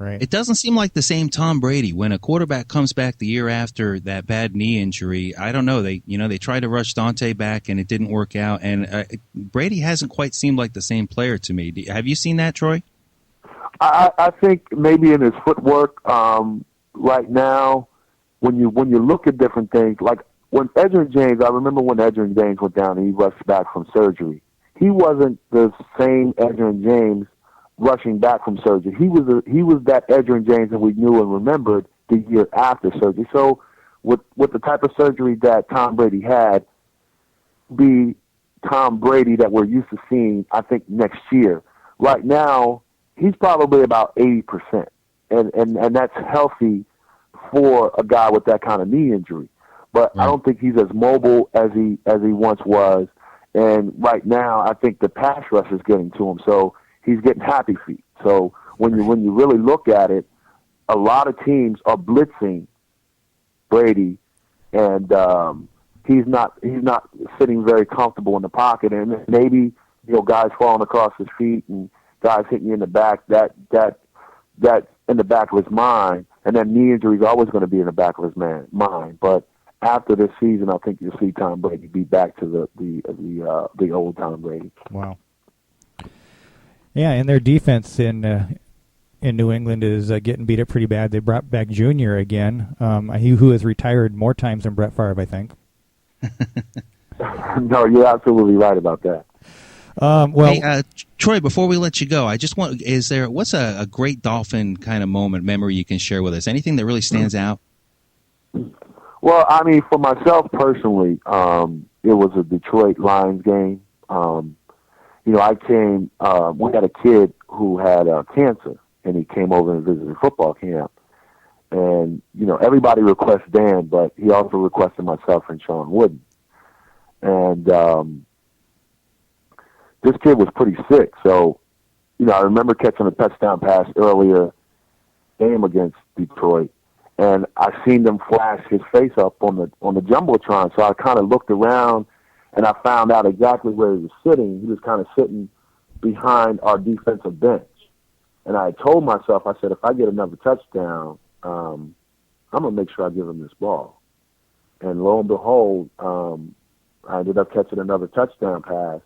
Right. It doesn't seem like the same Tom Brady. When a quarterback comes back the year after that bad knee injury, I don't know. They tried to rush Dante back and it didn't work out. And Brady hasn't quite seemed like the same player to me. Have you seen that, Troy? I think maybe in his footwork right now, when you look at different things, like when Edgerrin James, I remember when Edgerrin James went down and he rushed back from surgery. He wasn't the same Edgerrin James rushing back from surgery. He was that Edgerrin James that we knew and remembered the year after surgery. So with the type of surgery that Tom Brady had, be Tom Brady that we're used to seeing, I think, next year. Right now, he's probably about 80%, and that's healthy for a guy with that kind of knee injury. But I don't think he's as mobile as he once was. And right now, I think the pass rush is getting to him, so he's getting happy feet. So when you really look at it, a lot of teams are blitzing Brady, and he's not sitting very comfortable in the pocket. And maybe guys falling across his feet and guys hitting you in the back. That in the back of his mind, and that knee injury is always going to be in the back of his mind. But after this season, I think you'll see Tom Brady be back to the old Tom Brady. Wow. Yeah, and their defense in New England is getting beat up pretty bad. They brought back Junior again, who has retired more times than Brett Favre, I think. No, you're absolutely right about that. Hey, Troy, before we let you go, I just want, what's a great Dolphin kind of memory you can share with us? Anything that really stands out? Well, I mean, for myself personally, it was a Detroit Lions game. I came, we had a kid who had cancer, and he came over and visited football camp. And, everybody requests Dan, but he also requested myself and Sean Wooden. And this kid was pretty sick. So, I remember catching a touchdown pass earlier game against Detroit, and I seen them flash his face up on the Jumbotron. So I kind of looked around, and I found out exactly where he was sitting. He was kind of sitting behind our defensive bench. And I told myself, I said, if I get another touchdown, I'm going to make sure I give him this ball. And lo and behold, I ended up catching another touchdown pass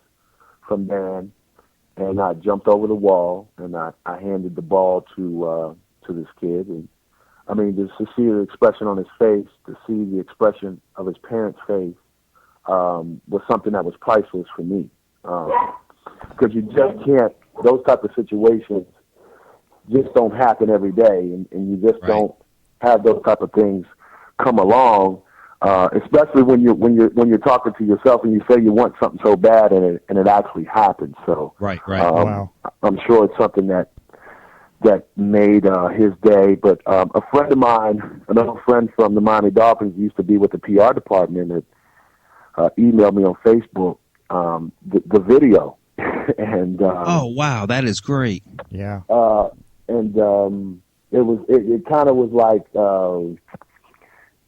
from Dan, and I jumped over the wall, and I handed the ball to this kid. And I mean, just to see the expression on his face, to see the expression of his parents' face, was something that was priceless for me. Because you just can't, those type of situations just don't happen every day, and you just don't have those type of things come along, especially when you're talking to yourself and you say you want something so bad and it actually happens. So wow. I'm sure it's something that made his day. But a friend of mine, another friend from the Miami Dolphins, used to be with the PR department, that emailed me on Facebook the video. And oh wow, that is great. Yeah. It kind of was like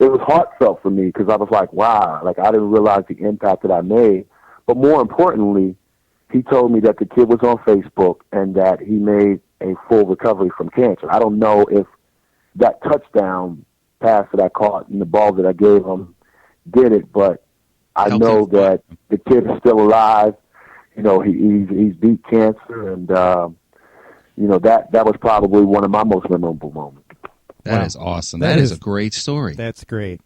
it was heartfelt for me, because I was like, wow, like I didn't realize the impact that I made. But more importantly, he told me that the kid was on Facebook and that he made a full recovery from cancer. I don't know if that touchdown pass that I caught and the ball that I gave him did it, but I know that the kid is still alive. He's beat cancer, and that was probably one of my most memorable moments. That is awesome. That is a great story. That's great.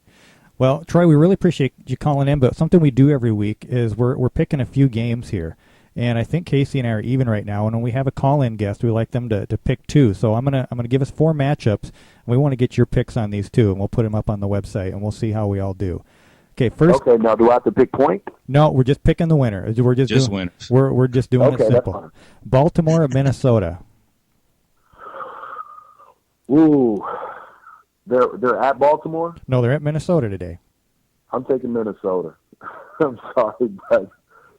Well, Troy, we really appreciate you calling in, but something we do every week is we're picking a few games here. And I think Casey and I are even right now. And when we have a call-in guest, we like them to pick two. So I'm gonna give us 4 matchups, and we want to get your picks on these two, and we'll put them up on the website, and we'll see how we all do. Okay, first. Okay, now do I have to pick point? No, we're just picking the winner. We're just doing winners. We're just doing it simple. Baltimore at Minnesota. Ooh, they're at Baltimore? No, they're at Minnesota today. I'm taking Minnesota. I'm sorry, but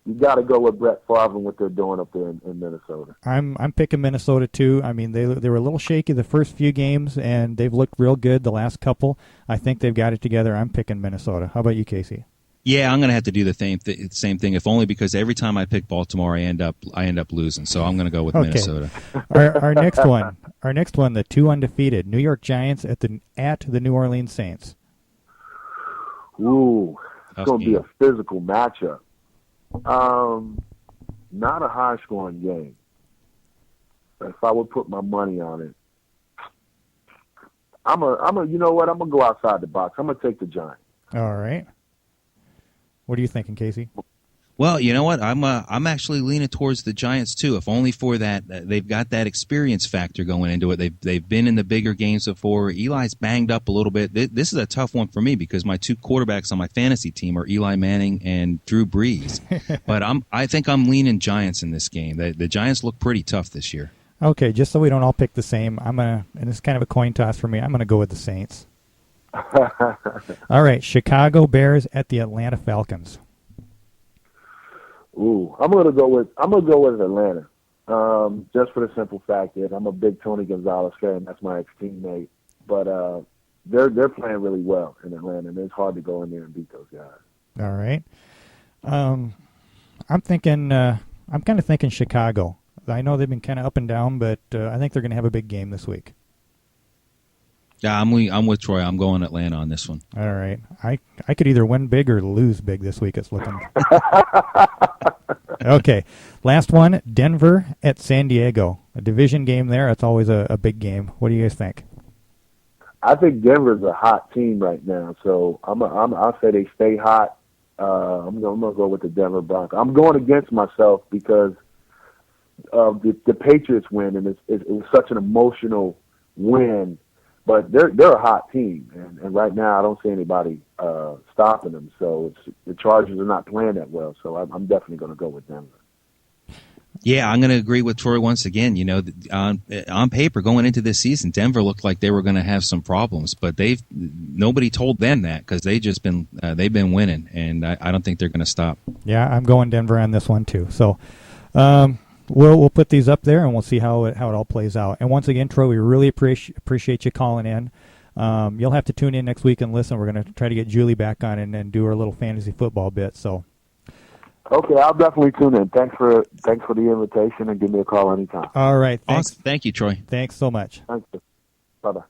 you got to go with Brett Favre and what they're doing up there in Minnesota. I'm picking Minnesota too. I mean, they were a little shaky the first few games, and they've looked real good the last couple. I think they've got it together. I'm picking Minnesota. How about you, Casey? Yeah, I'm going to have to do the same thing, if only because every time I pick Baltimore, I end up losing. So I'm going to go with Minnesota. Our next one, the 2 undefeated New York Giants at the New Orleans Saints. Ooh, it's going to be a physical matchup. Not a high-scoring game. If I would put my money on it, you know what? I'm gonna go outside the box. I'm gonna take the Giants. All right. What are you thinking, Casey? Well, you know what? I'm actually leaning towards the Giants too. If only for that, they've got that experience factor going into it. They've been in the bigger games before. Eli's banged up a little bit. This is a tough one for me because my 2 quarterbacks on my fantasy team are Eli Manning and Drew Brees. But I think I'm leaning Giants in this game. The Giants look pretty tough this year. Okay, just so we don't all pick the same, and it's kind of a coin toss for me, I'm gonna go with the Saints. All right, Chicago Bears at the Atlanta Falcons. Ooh, I'm gonna go with Atlanta. Just for the simple fact that I'm a big Tony Gonzalez fan. That's my ex-teammate. But they're playing really well in Atlanta, and it's hard to go in there and beat those guys. All right. I'm kind of thinking Chicago. I know they've been kind of up and down, but I think they're going to have a big game this week. Yeah, I'm with Troy. I'm going Atlanta on this one. All right. I could either win big or lose big this week, it's looking. Okay. Last one, Denver at San Diego. A division game there. It's always a big game. What do you guys think? I think Denver's a hot team right now, so I'll say they stay hot. I'm gonna go with the Denver Broncos. I'm going against myself because the Patriots win, and it was such an emotional win. But they're a hot team, and right now I don't see anybody stopping them. So the Chargers are not playing that well. So I'm definitely going to go with Denver. Yeah, I'm going to agree with Troy once again. You know, on paper going into this season, Denver looked like they were going to have some problems, but nobody told them that because they've been winning, and I don't think they're going to stop. Yeah, I'm going Denver on this one too. So. We'll put these up there, and we'll see how it all plays out. And once again, Troy, we really appreciate you calling in. You'll have to tune in next week and listen. We're going to try to get Julie back on and do her little fantasy football bit. So, okay, I'll definitely tune in. Thanks for the invitation, and give me a call anytime. All right, thanks. Awesome. Thank you, Troy. Thanks so much. Thank you. Bye-bye.